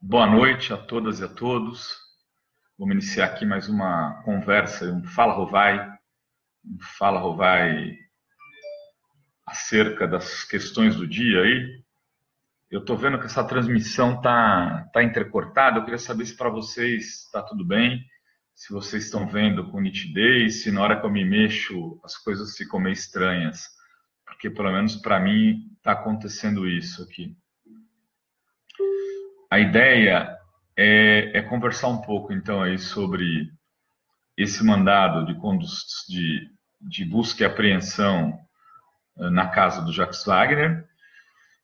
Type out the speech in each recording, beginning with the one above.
Boa noite a todas e a todos. Vamos iniciar aqui mais uma conversa, um Fala Rovai acerca das questões do dia aí. Eu estou vendo que essa transmissão tá entrecortada. Eu queria saber se para vocês está tudo bem, se vocês estão vendo com nitidez, se na hora que eu me mexo as coisas ficam meio estranhas, porque pelo menos para mim está acontecendo isso aqui. A ideia é conversar um pouco, então, aí sobre esse mandado de busca e apreensão na casa do Jacques Wagner,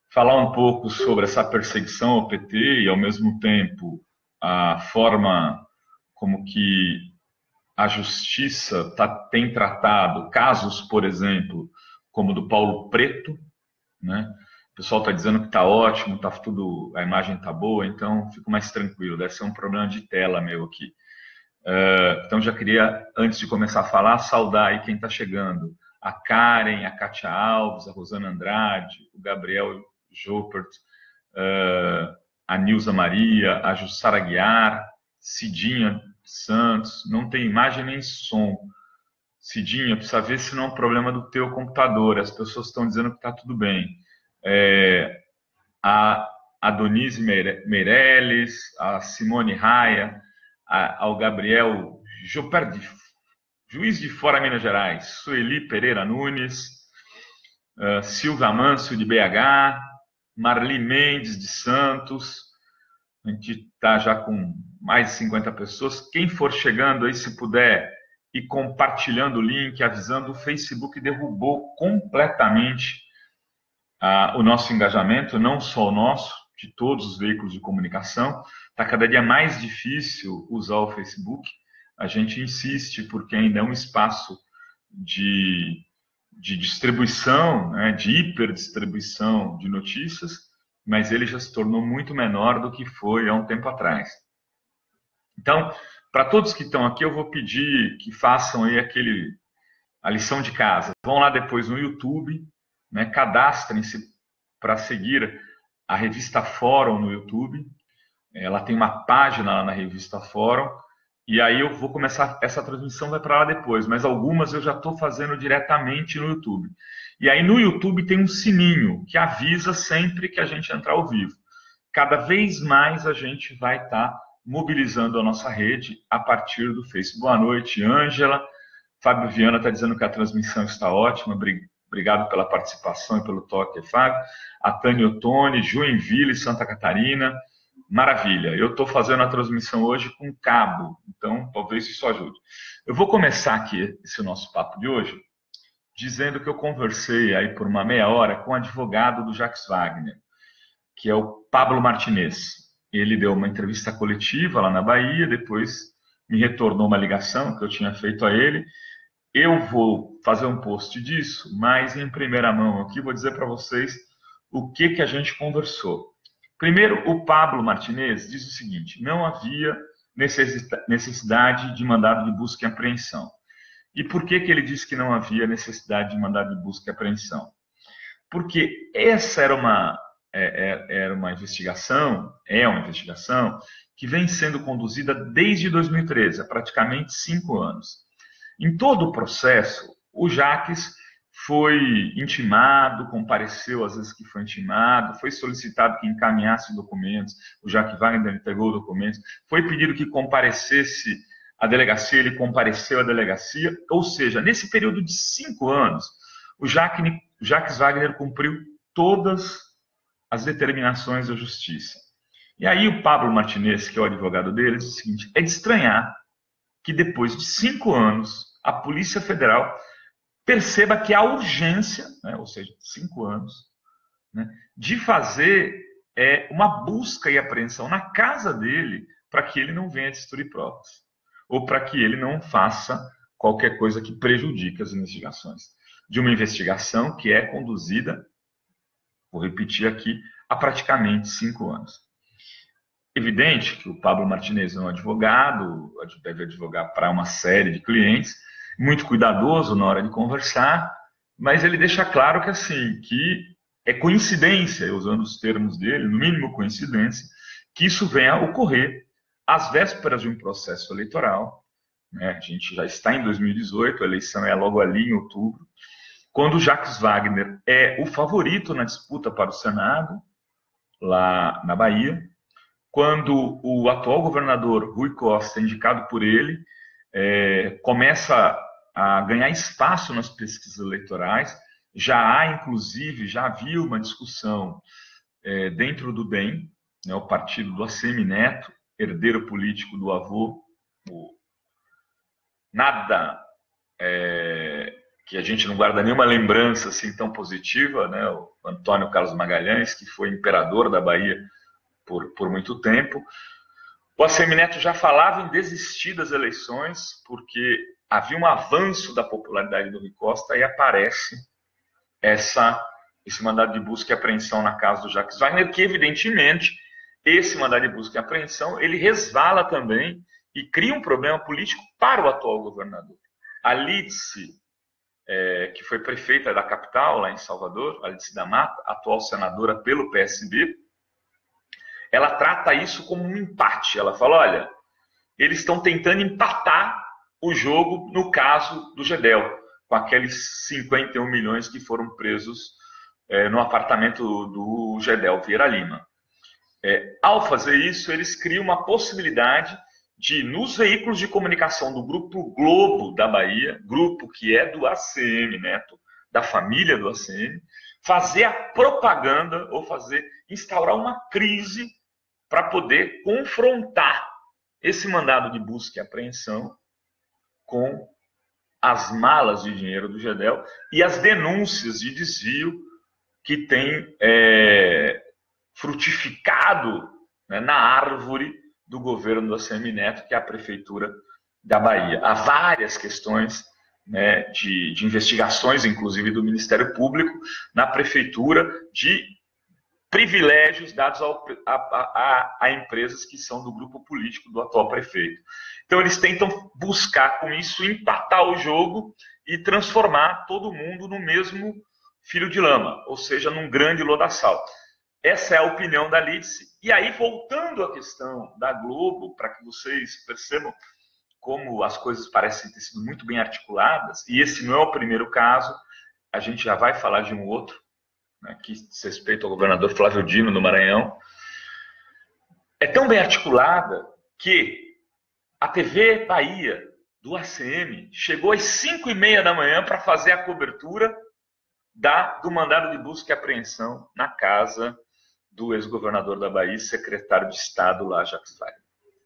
falar um pouco sobre essa perseguição ao PT e, ao mesmo tempo, a forma como que a justiça tem tratado casos, por exemplo, como o do Paulo Preto, né? O pessoal está dizendo que está ótimo, a imagem está boa, então fico mais tranquilo. Deve ser um problema de tela meu aqui. Então já queria, antes de começar a falar, saudar aí quem está chegando. A Karen, a Kátia Alves, a Rosana Andrade, o Gabriel Jopert, a Nilza Maria, a Jussara Guiar, Cidinha Santos. Não tem imagem nem som. Cidinha, precisa ver se não é um problema do teu computador. As pessoas estão dizendo que está tudo bem. A Donise Meirelles, a Simone Raia, ao Gabriel Joperdi, Juiz de Fora, Minas Gerais, Sueli Pereira Nunes, Silvia Mancio de BH, Marli Mendes de Santos. A gente está já com mais de 50 pessoas. Quem for chegando aí, se puder, e compartilhando o link, avisando, o Facebook derrubou completamente o nosso engajamento, não só o nosso, de todos os veículos de comunicação. Está cada dia mais difícil usar o Facebook. A gente insiste porque ainda é um espaço de distribuição, né, de hiperdistribuição de notícias, mas ele já se tornou muito menor do que foi há um tempo atrás. Então, para todos que estão aqui, eu vou pedir que façam aí a lição de casa. Vão lá depois no YouTube, né, cadastrem-se para seguir a revista Fórum no YouTube. Ela tem uma página lá na revista Fórum, e aí eu vou começar, essa transmissão vai para lá depois, mas algumas eu já estou fazendo diretamente no YouTube. E aí no YouTube tem um sininho que avisa sempre que a gente entrar ao vivo. Cada vez mais a gente vai estar mobilizando a nossa rede a partir do Facebook. Boa noite, Ângela. Fábio Viana está dizendo que a transmissão está ótima. Obrigado pela participação e pelo toque, Fábio. A Tânia Ottoni, Joinville, Santa Catarina. Maravilha. Eu estou fazendo a transmissão hoje com cabo, então talvez isso ajude. Eu vou começar aqui esse nosso papo de hoje dizendo que eu conversei aí por uma meia hora com o advogado do Jacques Wagner, que é o Pablo Martinez. Ele deu uma entrevista coletiva lá na Bahia, depois me retornou uma ligação que eu tinha feito a ele. Eu vou fazer um post disso, mas em primeira mão aqui vou dizer para vocês o que a gente conversou. Primeiro, o Pablo Martinez diz o seguinte: não havia necessidade de mandado de busca e apreensão. E por que ele disse que não havia necessidade de mandado de busca e apreensão? Porque essa era uma investigação, que vem sendo conduzida desde 2013, há praticamente 5 anos. Em todo o processo, o Jacques foi intimado, compareceu às vezes que foi intimado, foi solicitado que encaminhasse documentos, o Jacques Wagner entregou documentos, foi pedido que comparecesse à delegacia, ele compareceu à delegacia, ou seja, nesse período de 5 anos, o Jacques Wagner cumpriu todas as determinações da justiça. E aí o Pablo Martinez, que é o advogado dele, diz o seguinte: é de estranhar que depois de 5 anos, a Polícia Federal perceba que há urgência, né, ou seja, 5 anos, né, de fazer uma busca e apreensão na casa dele para que ele não venha destruir provas, ou para que ele não faça qualquer coisa que prejudique as investigações. De uma investigação que é conduzida, vou repetir aqui, há praticamente 5 anos. Evidente que o Pablo Martinez é um advogado, deve advogar para uma série de clientes, muito cuidadoso na hora de conversar, mas ele deixa claro que, assim, que é coincidência, usando os termos dele, no mínimo coincidência, que isso venha a ocorrer às vésperas de um processo eleitoral, né? A gente já está em 2018, a eleição é logo ali em outubro, quando Jacques Wagner é o favorito na disputa para o Senado, lá na Bahia, quando o atual governador Rui Costa, indicado por ele, começa a ganhar espaço nas pesquisas eleitorais. Já havia uma discussão dentro do DEM, né, o partido do ACM Neto, herdeiro político do avô, nada que a gente não guarda nenhuma lembrança assim tão positiva, né, o Antônio Carlos Magalhães, que foi imperador da Bahia por muito tempo. O ACM Neto já falava em desistir das eleições, porque havia um avanço da popularidade do Rui Costa e aparece esse mandado de busca e apreensão na casa do Jacques Wagner, que evidentemente esse mandado de busca e apreensão ele resvala também e cria um problema político para o atual governador. A Lídice, que foi prefeita da capital, lá em Salvador, a Lídice da Mata, atual senadora pelo PSB, ela trata isso como um empate. Ela fala, olha, eles estão tentando empatar o jogo no caso do Gedel, com aqueles 51 milhões que foram presos no apartamento do Gedel Vieira Lima. Ao fazer isso, eles criam uma possibilidade de, nos veículos de comunicação do Grupo Globo da Bahia, grupo que é do ACM Neto, da família do ACM, fazer a propaganda ou instaurar uma crise para poder confrontar esse mandado de busca e apreensão com as malas de dinheiro do Gedel e as denúncias de desvio que tem frutificado, né, na árvore do governo do ACM Neto, que é a Prefeitura da Bahia. Há várias questões, né, de investigações, inclusive do Ministério Público, na Prefeitura, de privilégios dados a empresas que são do grupo político do atual prefeito. Então, eles tentam buscar, com isso, empatar o jogo e transformar todo mundo no mesmo filho de lama, ou seja, num grande lodaçal. Essa é a opinião da Lídice. E aí, voltando à questão da Globo, para que vocês percebam como as coisas parecem ter sido muito bem articuladas, e esse não é o primeiro caso, a gente já vai falar de um outro, né, que diz respeito ao governador Flávio Dino, no Maranhão. É tão bem articulada que a TV Bahia, do ACM, chegou às 5h30 da manhã para fazer a cobertura do mandado de busca e apreensão na casa do ex-governador da Bahia, secretário de Estado lá, Jacques Wagner.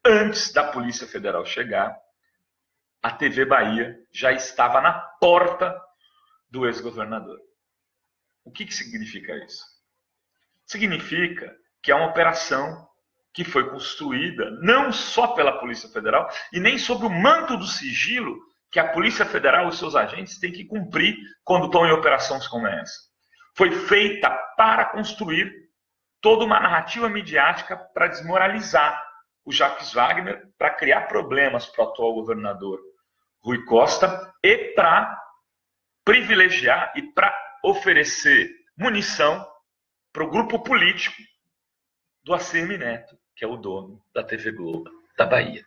Antes da Polícia Federal chegar, a TV Bahia já estava na porta do ex-governador. O que significa isso? Significa que é uma operação que foi construída não só pela Polícia Federal e nem sob o manto do sigilo que a Polícia Federal e seus agentes têm que cumprir quando estão em operações como essa. Foi feita para construir toda uma narrativa midiática para desmoralizar o Jacques Wagner, para criar problemas para o atual governador Rui Costa e para privilegiar e para oferecer munição para o grupo político do ACM Neto, que é o dono da TV Globo da Bahia.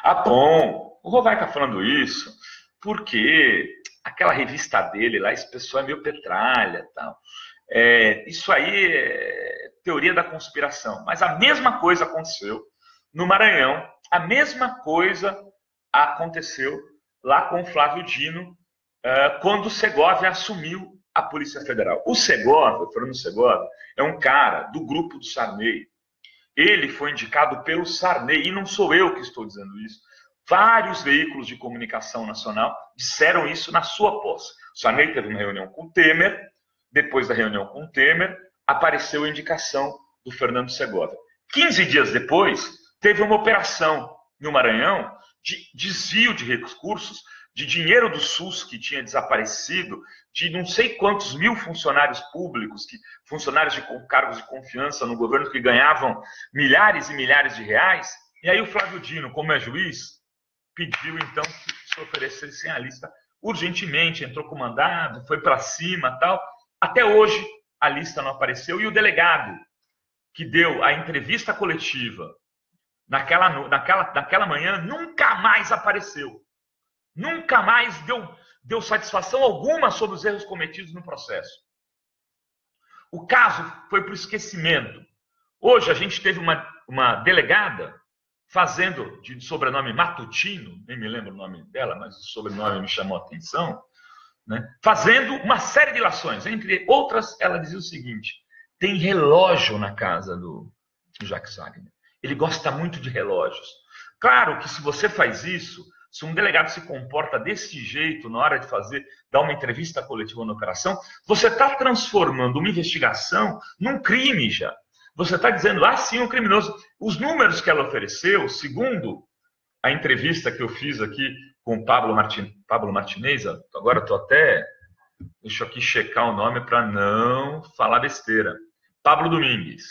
Ah, bom, o Rô vai estar falando isso porque aquela revista dele lá, esse pessoal é meio petralha, tal. Isso aí é teoria da conspiração. Mas a mesma coisa aconteceu no Maranhão, a mesma coisa aconteceu lá com o Flávio Dino, quando o Segovia assumiu a Polícia Federal. O Segovia, Fernando Segovia, é um cara do grupo do Sarney. Ele foi indicado pelo Sarney, e não sou eu que estou dizendo isso. Vários veículos de comunicação nacional disseram isso na sua posse. O Sarney teve uma reunião com o Temer, depois da reunião com o Temer, apareceu a indicação do Fernando Segovia. 15 dias depois, teve uma operação no Maranhão de desvio de recursos, de dinheiro do SUS que tinha desaparecido, de não sei quantos mil funcionários públicos, funcionários com cargos de confiança no governo que ganhavam milhares e milhares de reais. E aí o Flávio Dino, como é juiz, pediu então que se oferecessem a lista urgentemente, entrou com mandado, foi para cima, tal. Até hoje a lista não apareceu e o delegado que deu a entrevista coletiva naquela manhã nunca mais apareceu. Nunca mais deu satisfação alguma sobre os erros cometidos no processo. O caso foi para o esquecimento. Hoje a gente teve uma delegada fazendo, de sobrenome Matutino, nem me lembro o nome dela, mas o sobrenome me chamou a atenção, né? Fazendo uma série de ilações. Entre outras, ela dizia o seguinte: tem relógio na casa do Jacques Wagner. Ele gosta muito de relógios. Claro que se você faz isso, se um delegado se comporta desse jeito na hora de dar uma entrevista coletiva na operação, você está transformando uma investigação num crime já. Você está dizendo, sim, um criminoso. Os números que ela ofereceu, segundo a entrevista que eu fiz aqui com o Pablo Martinez, agora estou até... Deixa eu aqui checar o nome para não falar besteira. Pablo Domingues.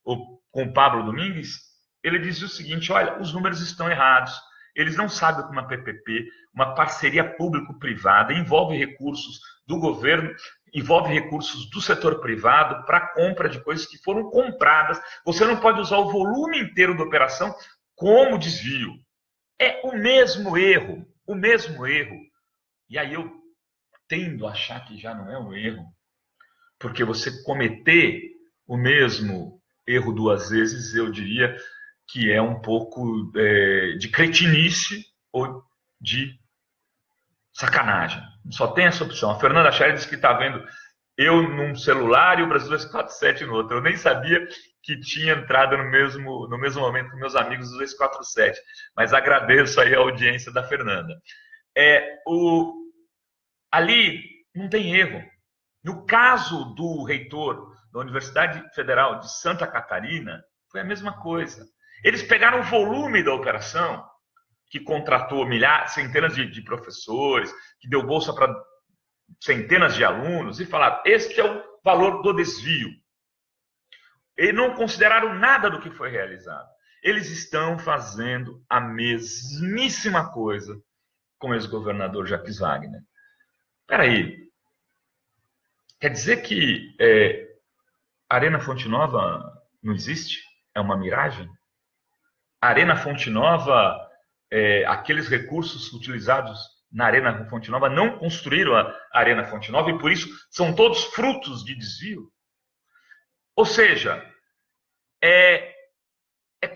Com o Pablo Domingues, ele dizia o seguinte: olha, os números estão errados. Eles não sabem que uma PPP, uma parceria público-privada, envolve recursos do governo, envolve recursos do setor privado para compra de coisas que foram compradas. Você não pode usar o volume inteiro da operação como desvio. É o mesmo erro, o mesmo erro. E aí eu tendo a achar que já não é um erro, porque você cometer o mesmo erro duas vezes, eu diria que é um pouco de cretinice ou de sacanagem. Só tem essa opção. A Fernanda Scherer disse que está vendo eu num celular e o Brasil 247 no outro. Eu nem sabia que tinha entrado no mesmo momento com meus amigos do 247. Mas agradeço aí a audiência da Fernanda. Ali não tem erro. No caso do reitor da Universidade Federal de Santa Catarina, foi a mesma coisa. Eles pegaram o volume da operação, que contratou centenas de professores, que deu bolsa para centenas de alunos, e falaram, este é o valor do desvio. E não consideraram nada do que foi realizado. Eles estão fazendo a mesmíssima coisa com o ex-governador Jacques Wagner. Espera aí. Quer dizer que a Arena Fonte Nova não existe? É uma miragem? A Arena Fonte Nova, aqueles recursos utilizados na Arena Fonte Nova não construíram a Arena Fonte Nova e por isso são todos frutos de desvio? Ou seja, é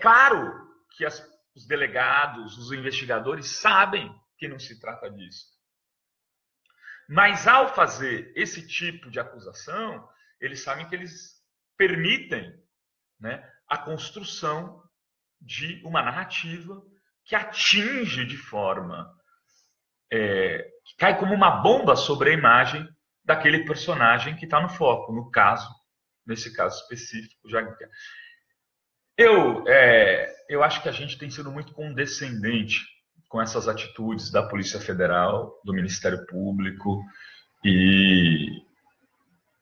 claro que os delegados, os investigadores sabem que não se trata disso. Mas ao fazer esse tipo de acusação, eles sabem que eles permitem, né, a construção de uma narrativa que atinge de forma... que cai como uma bomba sobre a imagem daquele personagem que está no foco, nesse caso específico. Eu acho que a gente tem sido muito condescendente com essas atitudes da Polícia Federal, do Ministério Público e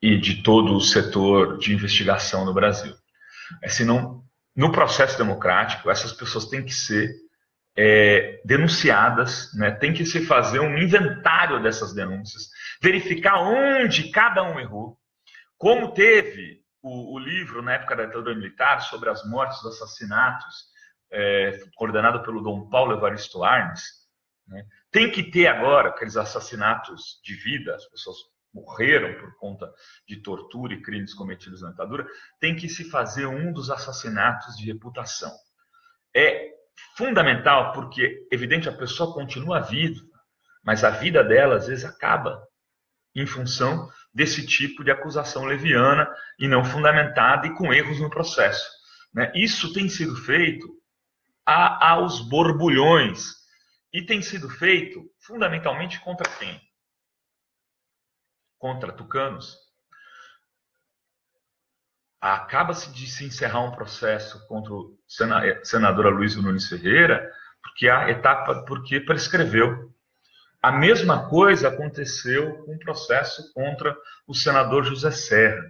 de todo o setor de investigação no Brasil. Senão, no processo democrático, essas pessoas têm que ser denunciadas, né? Tem que se fazer um inventário dessas denúncias, verificar onde cada um errou, como teve o livro, na época da ditadura militar, sobre as mortes, os assassinatos, coordenado pelo Dom Paulo Evaristo Arnes, né? Tem que ter agora aqueles assassinatos de vida, as pessoas morreram por conta de tortura e crimes cometidos na ditadura, tem que se fazer um dos assassinatos de reputação. É fundamental porque, evidente, a pessoa continua viva, mas a vida dela, às vezes, acaba em função desse tipo de acusação leviana e não fundamentada e com erros no processo, né? Isso tem sido feito aos borbulhões e tem sido feito fundamentalmente contra quem? Contra tucanos. Acaba-se de se encerrar um processo contra o senador Aloysio Nunes Ferreira porque prescreveu. A mesma coisa aconteceu com o processo contra o senador José Serra.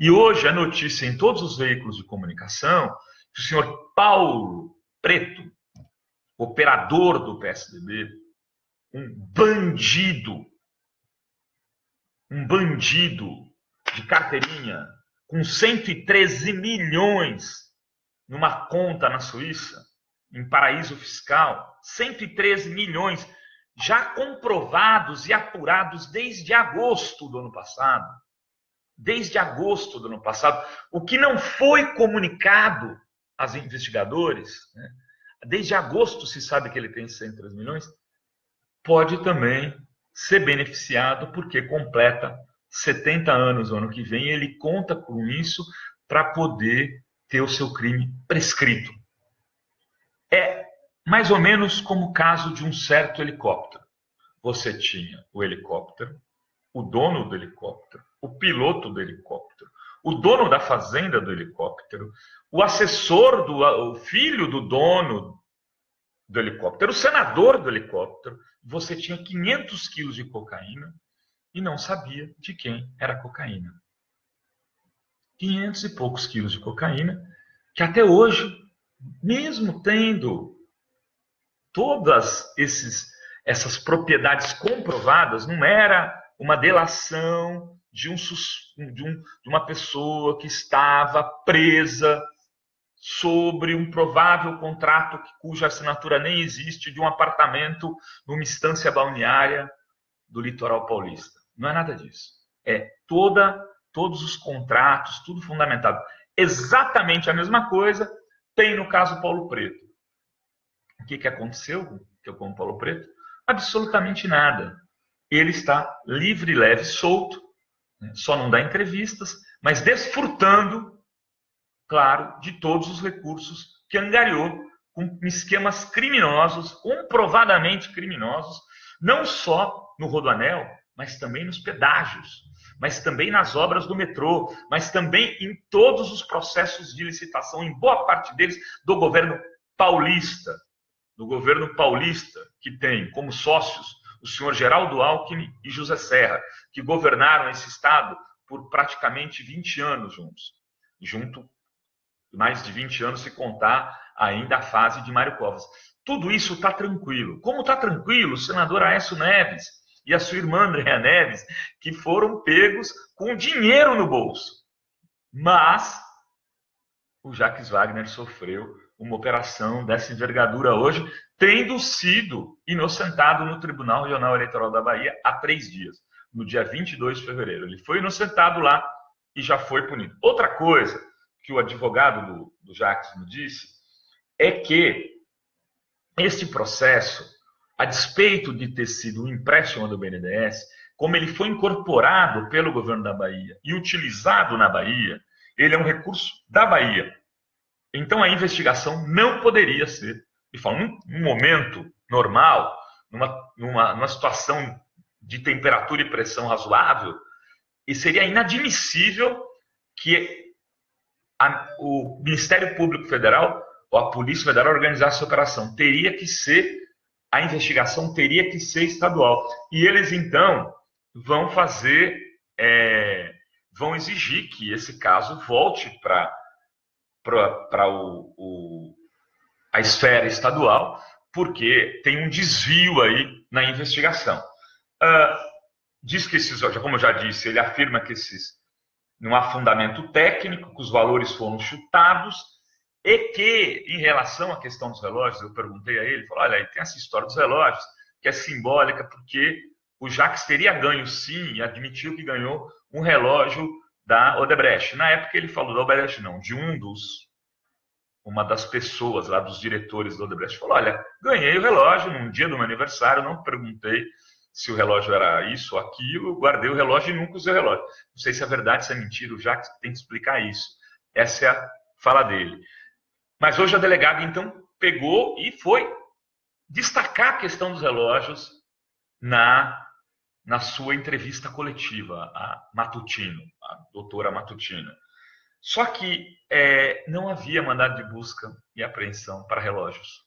E hoje a notícia em todos os veículos de comunicação que o senhor Paulo Preto, operador do PSDB, um bandido de carteirinha com 113 milhões numa conta na Suíça, em paraíso fiscal, 113 milhões já comprovados e apurados desde agosto do ano passado. Desde agosto do ano passado. O que não foi comunicado aos investigadores, né? Desde agosto se sabe que ele tem 103 milhões, pode também ser beneficiado porque completa 70 anos no ano que vem e ele conta com isso para poder ter o seu crime prescrito. É mais ou menos como o caso de um certo helicóptero. Você tinha o helicóptero, o dono do helicóptero, o piloto do helicóptero, o dono da fazenda do helicóptero, o assessor, o filho do dono do helicóptero, o senador do helicóptero. Você tinha 500 quilos de cocaína e não sabia de quem era a cocaína. 500 e poucos quilos de cocaína, que até hoje, mesmo tendo todas essas propriedades comprovadas, não era uma delação de uma pessoa que estava presa sobre um provável contrato cuja assinatura nem existe, de um apartamento numa estância balneária do litoral paulista. Não é nada disso. É todos os contratos, tudo fundamentado. Exatamente a mesma coisa tem no caso Paulo Preto. O que aconteceu com o Paulo Preto? Absolutamente nada. Ele está livre, leve, solto, né? Só não dá entrevistas, mas desfrutando, claro, de todos os recursos que angariou com esquemas criminosos, comprovadamente criminosos, não só no Rodoanel, mas também nos pedágios, mas também nas obras do metrô, mas também em todos os processos de licitação, em boa parte deles, do governo paulista, que tem como sócios o senhor Geraldo Alckmin e José Serra, que governaram esse estado por praticamente 20 anos junto mais de 20 anos se contar ainda a fase de Mário Covas. Tudo isso está tranquilo. Como está tranquilo o senador Aécio Neves e a sua irmã Andréa Neves, que foram pegos com dinheiro no bolso. Mas o Jacques Wagner sofreu uma operação dessa envergadura hoje, tendo sido inocentado no Tribunal Regional Eleitoral da Bahia há 3 dias, no dia 22 de fevereiro. Ele foi inocentado lá e já foi punido. Outra coisa que o advogado do Jacques me disse é que este processo, a despeito de ter sido um empréstimo do BNDES, como ele foi incorporado pelo governo da Bahia e utilizado na Bahia, ele é um recurso da Bahia. Então a investigação não poderia ser, de forma, num momento normal, numa situação de temperatura e pressão razoável, e seria inadmissível que o Ministério Público Federal ou a Polícia Federal organizasse essa operação. A investigação teria que ser estadual. E eles, então, vão exigir que esse caso volte para a esfera estadual, porque tem um desvio aí na investigação. Diz que como eu já disse, ele afirma que não há fundamento técnico, que os valores foram chutados, e que, em relação à questão dos relógios, eu perguntei a ele, falou, olha, tem essa história dos relógios, que é simbólica, porque o Jacques teria ganho, sim, e admitiu que ganhou um relógio da Odebrecht. Na época ele falou da Odebrecht, não, de uma das pessoas lá, dos diretores da Odebrecht. Falou, olha, ganhei o relógio num dia do meu aniversário, não perguntei se o relógio era isso ou aquilo, guardei o relógio e nunca usei o relógio. Não sei se é verdade, se é mentira, o Jacques tem que explicar isso. Essa é a fala dele. Mas hoje a delegada, então, pegou e foi destacar a questão dos relógios na sua entrevista coletiva, a Matutino, a doutora Matutino. Só que não havia mandado de busca e apreensão para relógios.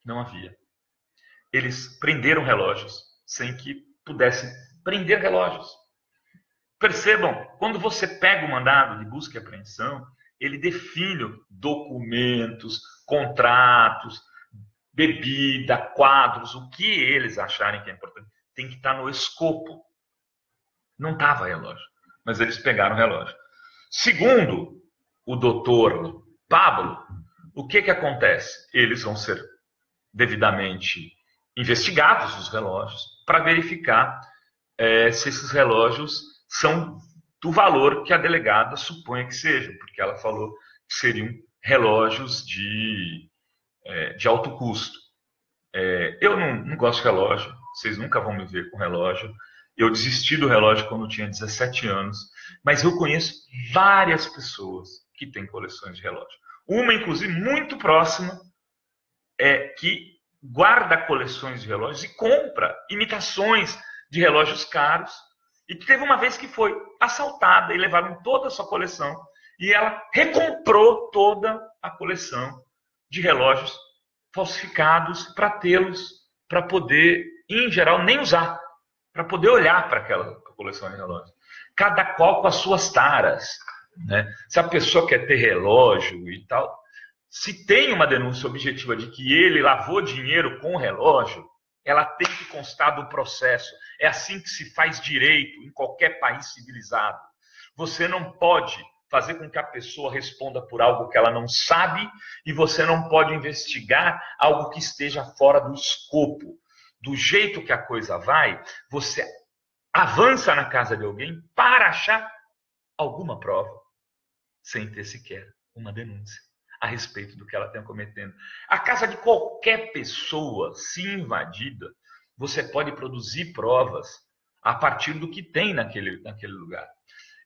Não havia. Eles prenderam relógios sem que pudessem prender relógios. Percebam, quando você pega o mandado de busca e apreensão, ele define documentos, contratos, bebida, quadros, o que eles acharem que é importante. Tem que estar no escopo. Não estava relógio, mas eles pegaram o relógio. Segundo o doutor Pablo, o que acontece? Eles vão ser devidamente investigados, os relógios, para verificar se esses relógios são do valor que a delegada supõe que sejam, porque ela falou que seriam relógios de alto custo. Eu não gosto de relógio, vocês nunca vão me ver com relógio. Eu desisti do relógio quando eu tinha 17 anos, mas eu conheço várias pessoas que têm coleções de relógio. Uma, inclusive, muito próxima, que guarda coleções de relógios e compra imitações de relógios caros, e que teve uma vez que foi assaltada e levaram toda a sua coleção, e ela recomprou toda a coleção de relógios falsificados para tê-los, para poder, em geral, nem usar, para poder olhar para aquela coleção de relógios. Cada qual com as suas taras, né? Se a pessoa quer ter relógio e tal, se tem uma denúncia objetiva de que ele lavou dinheiro com o relógio, ela tem que constar do processo. É assim que se faz direito em qualquer país civilizado. Você não pode fazer com que a pessoa responda por algo que ela não sabe, e você não pode investigar algo que esteja fora do escopo. Do jeito que a coisa vai, você avança na casa de alguém para achar alguma prova, sem ter sequer uma denúncia a respeito do que ela está cometendo. A casa de qualquer pessoa, se invadida, você pode produzir provas a partir do que tem naquele lugar.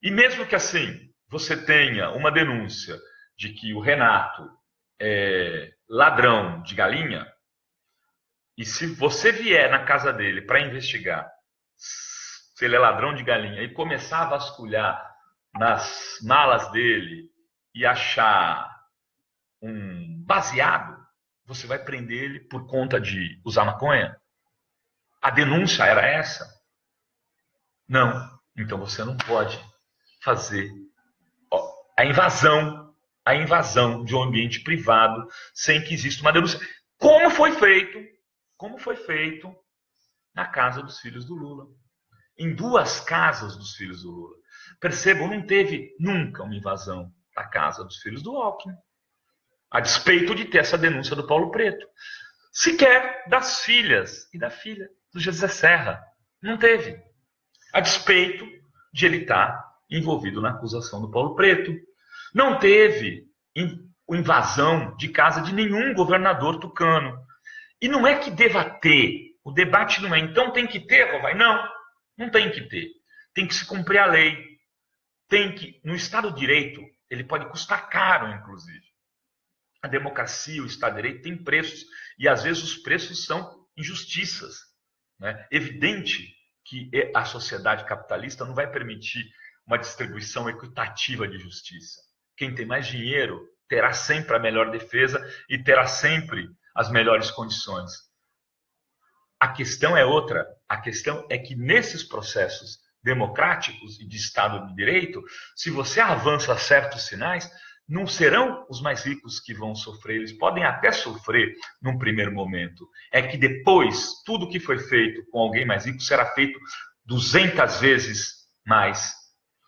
E mesmo que assim você tenha uma denúncia de que o Renato é ladrão de galinha, e se você vier na casa dele para investigar se ele é ladrão de galinha e começar a vasculhar nas malas dele e achar um baseado, você vai prender ele por conta de usar maconha? A denúncia era essa? Não. Então você não pode fazer a invasão de um ambiente privado sem que exista uma denúncia. Como foi feito na casa dos filhos do Lula. Em 2 casas dos filhos do Lula. Percebam, não teve nunca uma invasão da casa dos filhos do Alckmin, a despeito de ter essa denúncia do Paulo Preto. Sequer das filhas e da filha do José Serra. Não teve. A despeito de ele estar envolvido na acusação do Paulo Preto. Não teve invasão de casa de nenhum governador tucano. E não é que deva ter. O debate não é, então tem que ter, Rovai? Não tem que ter. Tem que se cumprir a lei. No Estado de Direito, ele pode custar caro, inclusive. A democracia, o Estado de Direito tem preços. E às vezes os preços são injustiças. Né? Evidente que a sociedade capitalista não vai permitir uma distribuição equitativa de justiça. Quem tem mais dinheiro terá sempre a melhor defesa e terá sempre as melhores condições. A questão é outra. A questão é que nesses processos democráticos e de Estado de Direito, se você avança certos sinais, não serão os mais ricos que vão sofrer. Eles podem até sofrer num primeiro momento. É que depois, tudo que foi feito com alguém mais rico será feito 200 vezes mais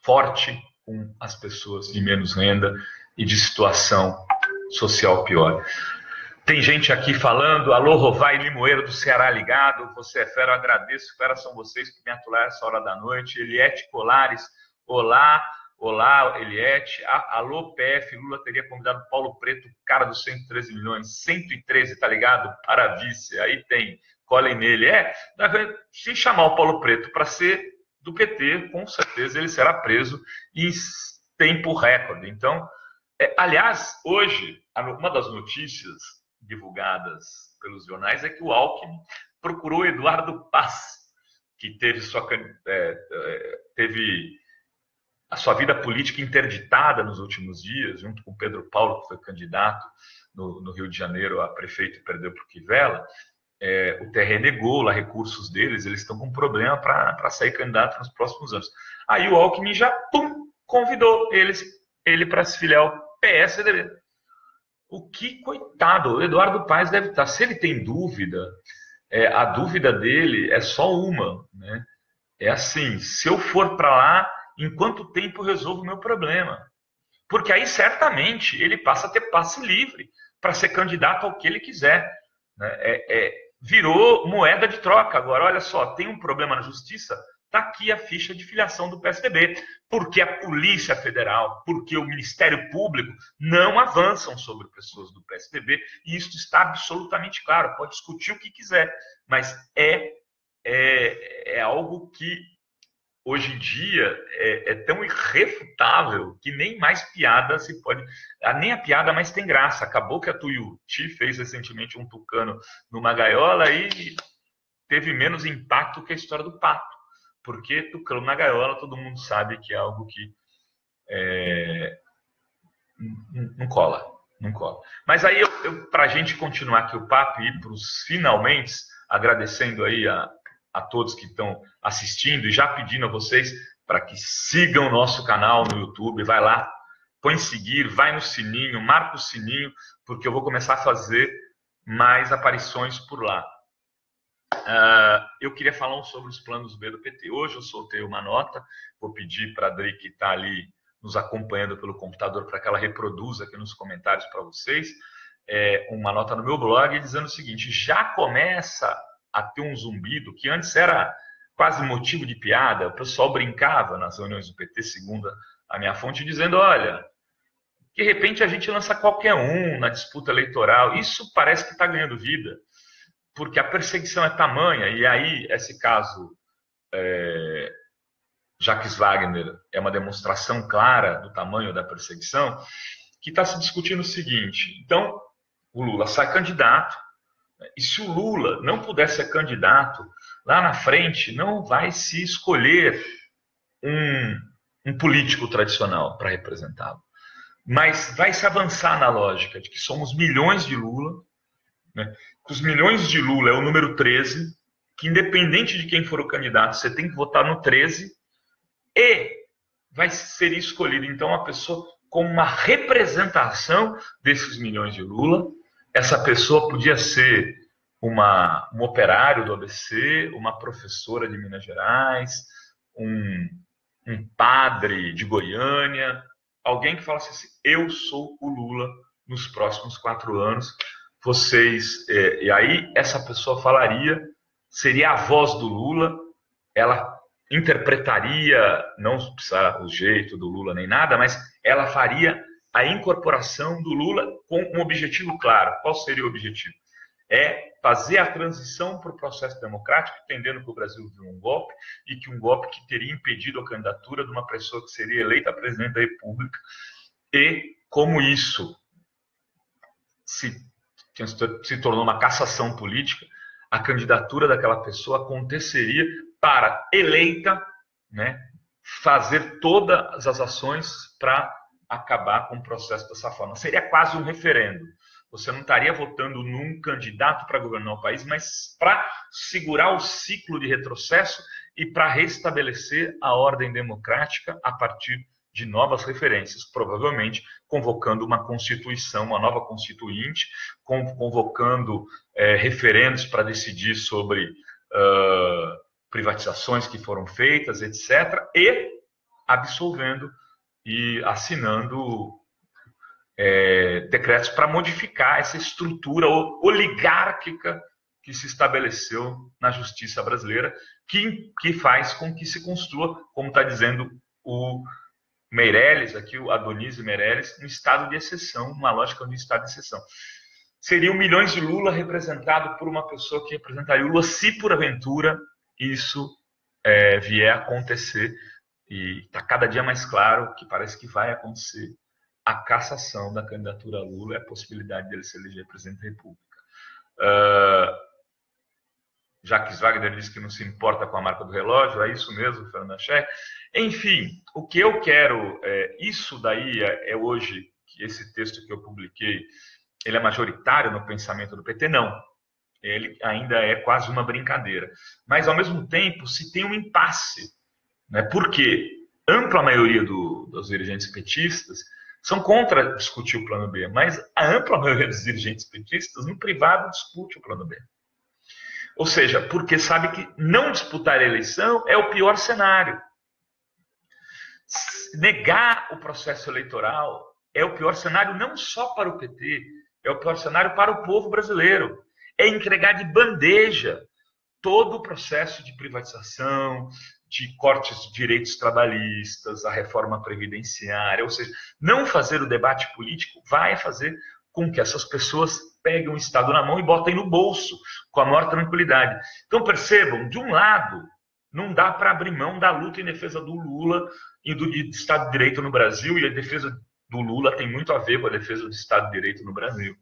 forte com as pessoas de menos renda e de situação social pior. Tem gente aqui falando, alô, Rovai Limoeiro do Ceará ligado, você é fera, eu agradeço, fera são vocês que me atularam essa hora da noite. Eliette Colares, olá, Eliette, alô, PF, Lula teria convidado Paulo Preto, cara dos 113 milhões, 113, tá ligado? Para vice, aí tem, colhem nele. Se chamar o Paulo Preto para ser do PT, com certeza ele será preso em tempo recorde. Então, aliás, hoje, uma das notícias divulgadas pelos jornais é que o Alckmin procurou Eduardo Paz, que teve a sua vida política interditada nos últimos dias, junto com Pedro Paulo, que foi candidato no Rio de Janeiro a prefeito e perdeu por Quivela. O TRE negou lá recursos deles, eles estão com problema para sair candidato nos próximos anos. Aí o Alckmin já convidou ele para se filiar ao PSDB. O que, coitado, o Eduardo Paes deve estar. Se ele tem dúvida, a dúvida dele é só uma. Né? É assim, se eu for para lá, em quanto tempo eu resolvo o meu problema? Porque aí certamente ele passa a ter passe livre para ser candidato ao que ele quiser. Né? Virou moeda de troca. Agora, olha só, tem um problema na justiça, está aqui a ficha de filiação do PSDB. Porque a Polícia Federal, porque o Ministério Público não avançam sobre pessoas do PSDB, e isso está absolutamente claro, pode discutir o que quiser, mas é algo que hoje em dia é tão irrefutável que nem mais piada se pode... Nem a piada mais tem graça. Acabou que a Tuiuti fez recentemente um tucano numa gaiola e teve menos impacto que a história do pato. Porque tucano na gaiola todo mundo sabe que é algo que não cola. Não cola. Mas aí, para a gente continuar aqui o papo e ir para os finalmente, agradecendo aí a todos que estão assistindo e já pedindo a vocês para que sigam o nosso canal no YouTube, vai lá, põe seguir, vai no sininho, marca o sininho, porque eu vou começar a fazer mais aparições por lá. Eu queria falar sobre os planos B do PT. Hoje eu soltei uma nota, vou pedir para a Adri, que está ali nos acompanhando pelo computador, para que ela reproduza aqui nos comentários para vocês, uma nota no meu blog dizendo o seguinte: já começa a ter um zumbido que antes era quase motivo de piada, o pessoal brincava nas reuniões do PT, segundo a minha fonte, dizendo, olha, de repente a gente lança qualquer um na disputa eleitoral. Isso parece que está ganhando vida, porque a perseguição é tamanha, e aí esse caso Jacques Wagner é uma demonstração clara do tamanho da perseguição, que está se discutindo o seguinte: então o Lula sai candidato, e se o Lula não puder ser candidato, lá na frente não vai se escolher um político tradicional para representá-lo. Mas vai se avançar na lógica de que somos milhões de Lula, né? Que os milhões de Lula é o número 13, que independente de quem for o candidato, você tem que votar no 13, e vai ser escolhido então a pessoa como uma representação desses milhões de Lula. Essa pessoa podia ser um operário do ABC, uma professora de Minas Gerais, um padre de Goiânia, alguém que falasse assim: eu sou o Lula nos próximos 4 anos, vocês... E aí essa pessoa falaria, seria a voz do Lula, ela interpretaria, não precisa o jeito do Lula nem nada, mas ela faria a incorporação do Lula com um objetivo claro. Qual seria o objetivo? É fazer a transição para o processo democrático, entendendo que o Brasil viu um golpe, e que um golpe que teria impedido a candidatura de uma pessoa que seria eleita presidente da República, e como isso se tornou uma cassação política, a candidatura daquela pessoa aconteceria para, eleita, né, fazer todas as ações para acabar com o processo dessa forma. Seria quase um referendo. Você não estaria votando num candidato para governar o país, mas para segurar o ciclo de retrocesso e para restabelecer a ordem democrática a partir de novas referências, provavelmente convocando uma constituição, uma nova constituinte, convocando referendos para decidir sobre privatizações que foram feitas, etc., e absolvendo e assinando decretos para modificar essa estrutura oligárquica que se estabeleceu na justiça brasileira, que faz com que se construa, como está dizendo o Meirelles, aqui, o Adonísio Meirelles, um estado de exceção, uma lógica de estado de exceção. Seriam milhões de Lula representado por uma pessoa que representaria o Lula, se por aventura isso vier a acontecer, e está cada dia mais claro que parece que vai acontecer a cassação da candidatura a Lula, a possibilidade dele se eleger presidente da República. Jacques Wagner disse que não se importa com a marca do relógio, é isso mesmo, Fernando Aché. Enfim, o que eu quero, isso daí hoje, que esse texto que eu publiquei, ele é majoritário no pensamento do PT? Não. Ele ainda é quase uma brincadeira. Mas, ao mesmo tempo, se tem um impasse, né? Porque ampla maioria dos dirigentes petistas são contra discutir o plano B, mas a ampla maioria dos dirigentes petistas, no privado, discute o plano B. Ou seja, porque sabe que não disputar a eleição é o pior cenário. Negar o processo eleitoral é o pior cenário não só para o PT, é o pior cenário para o povo brasileiro. É entregar de bandeja todo o processo de privatização, de cortes de direitos trabalhistas, a reforma previdenciária, ou seja, não fazer o debate político vai fazer com que essas pessoas peguem o Estado na mão e botem no bolso com a maior tranquilidade. Então, percebam, de um lado, não dá para abrir mão da luta em defesa do Lula e do Estado de Direito no Brasil, e a defesa do Lula tem muito a ver com a defesa do Estado de Direito no Brasil.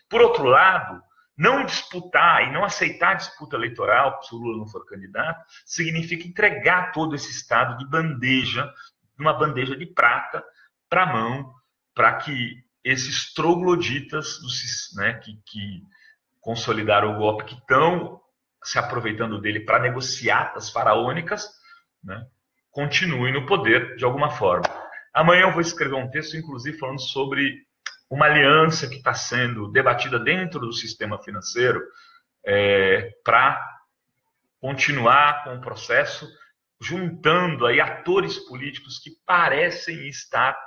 Por outro lado, não disputar e não aceitar a disputa eleitoral, se o Lula não for candidato, significa entregar todo esse Estado de bandeja, uma bandeja de prata, para a mão, para que esses trogloditas né, que consolidaram o golpe, que estão se aproveitando dele para negociatas faraônicas, né, continuem no poder de alguma forma. Amanhã eu vou escrever um texto, inclusive, falando sobre uma aliança que está sendo debatida dentro do sistema financeiro para continuar com o processo, juntando aí atores políticos que parecem estar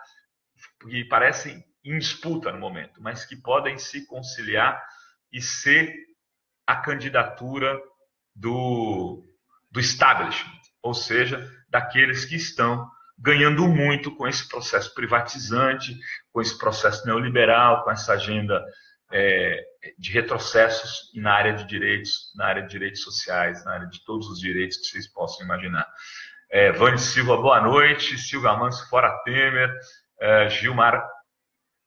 em disputa no momento, mas que podem se conciliar e ser a candidatura do establishment, ou seja, daqueles que estão ganhando muito com esse processo privatizante, com esse processo neoliberal, com essa agenda de retrocessos na área de direitos sociais, na área de todos os direitos que vocês possam imaginar. Vane Silva, boa noite. Silvia Manso, fora Temer. Gilmar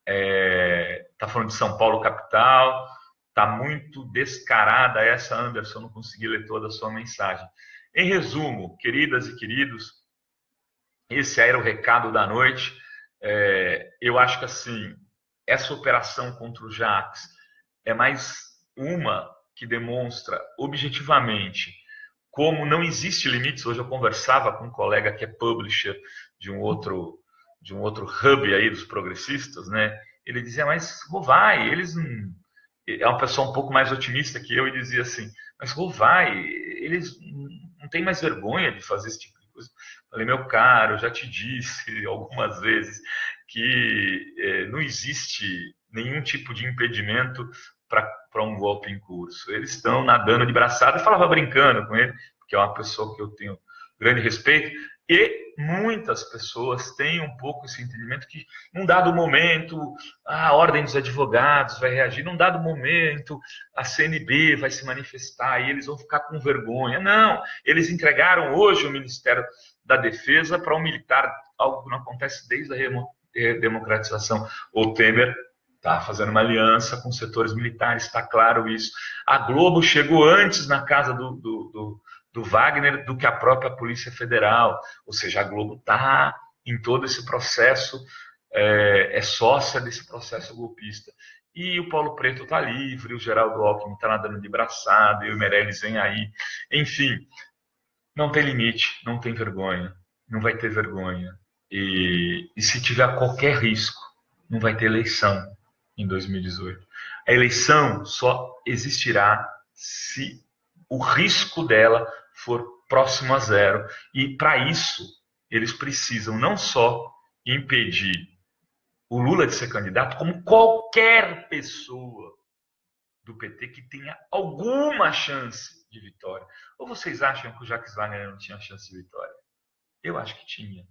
está falando de São Paulo, capital. Está muito descarada essa, Anderson, não consegui ler toda a sua mensagem. Em resumo, queridas e queridos, esse era o recado da noite. Eu acho que assim, essa operação contra o Jacques é mais uma que demonstra objetivamente como não existe limites. Hoje eu conversava com um colega que é publisher de um outro hub aí dos progressistas, né? Ele dizia, mas vai, eles não... É uma pessoa um pouco mais otimista que eu, e dizia assim, mas vai, eles não têm mais vergonha de fazer esse tipo de coisa. Falei, meu caro, eu já te disse algumas vezes que não existe nenhum tipo de impedimento para um golpe em curso. Eles estão nadando de braçada. Eu falava brincando com ele, porque é uma pessoa que eu tenho grande respeito, e muitas pessoas têm um pouco esse entendimento que, num dado momento, a Ordem dos Advogados vai reagir, num dado momento, a CNB vai se manifestar e eles vão ficar com vergonha. Não, eles entregaram hoje o Ministério da Defesa para um militar, algo que não acontece desde a democratização. O Temer está fazendo uma aliança com setores militares, está claro isso. A Globo chegou antes na casa do Wagner do que a própria Polícia Federal, ou seja, a Globo está em todo esse processo, é sócia desse processo golpista. E o Paulo Preto está livre, o Geraldo Alckmin está nadando de braçada, e o Meirelles vem aí. Enfim, não tem limite, não tem vergonha, não vai ter vergonha. E se tiver qualquer risco, não vai ter eleição em 2018. A eleição só existirá se o risco dela for próximo a zero. E, para isso, eles precisam não só impedir o Lula de ser candidato, como qualquer pessoa do PT que tenha alguma chance de vitória. Ou vocês acham que o Jacques Wagner não tinha chance de vitória? Eu acho que tinha.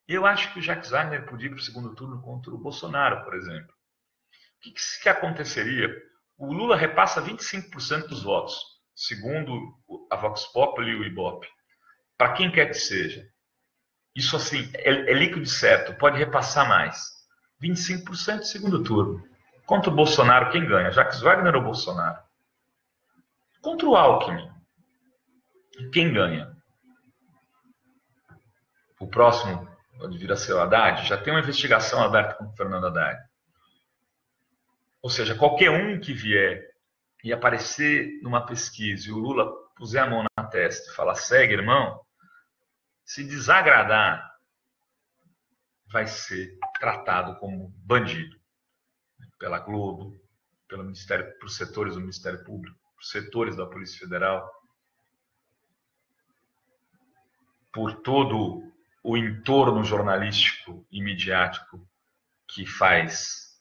Eu acho que o Jacques Wagner podia ir para o segundo turno contra o Bolsonaro, por exemplo. O que aconteceria? O Lula repassa 25% dos votos, segundo a Vox Populi e o Ibope, para quem quer que seja. Isso assim é líquido certo, pode repassar mais. 25% segundo turno. Contra o Bolsonaro, quem ganha? Jacques Wagner ou Bolsonaro? Contra o Alckmin, quem ganha? O próximo pode vir a ser o Haddad. Já tem uma investigação aberta com o Fernando Haddad. Ou seja, qualquer um que vier e aparecer numa pesquisa e o Lula puser a mão na testa e falar, segue, irmão, se desagradar, vai ser tratado como bandido pela Globo, pelo Ministério, por setores do Ministério Público, por setores da Polícia Federal, por todo o entorno jornalístico e midiático que faz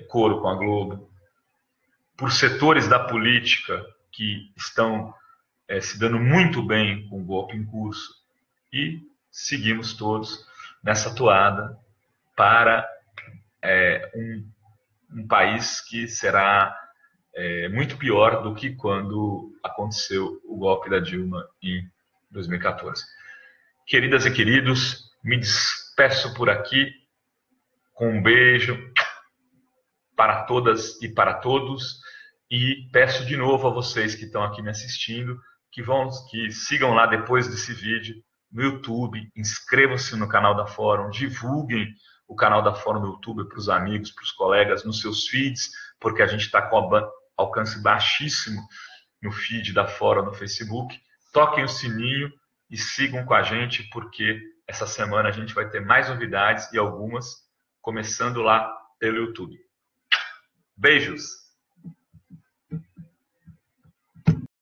coro com a Globo, por setores da política que estão se dando muito bem com o golpe em curso, e seguimos todos nessa toada para um país que será muito pior do que quando aconteceu o golpe da Dilma em 2014. Queridas e queridos, me despeço por aqui com um beijo para todas e para todos, e peço de novo a vocês que estão aqui me assistindo que sigam lá depois desse vídeo no YouTube, inscrevam-se no canal da Fórum, divulguem o canal da Fórum no YouTube para os amigos, para os colegas, nos seus feeds, porque a gente está com alcance baixíssimo no feed da Fórum no Facebook. Toquem o sininho e sigam com a gente, porque essa semana a gente vai ter mais novidades, e algumas começando lá pelo YouTube. Beijos!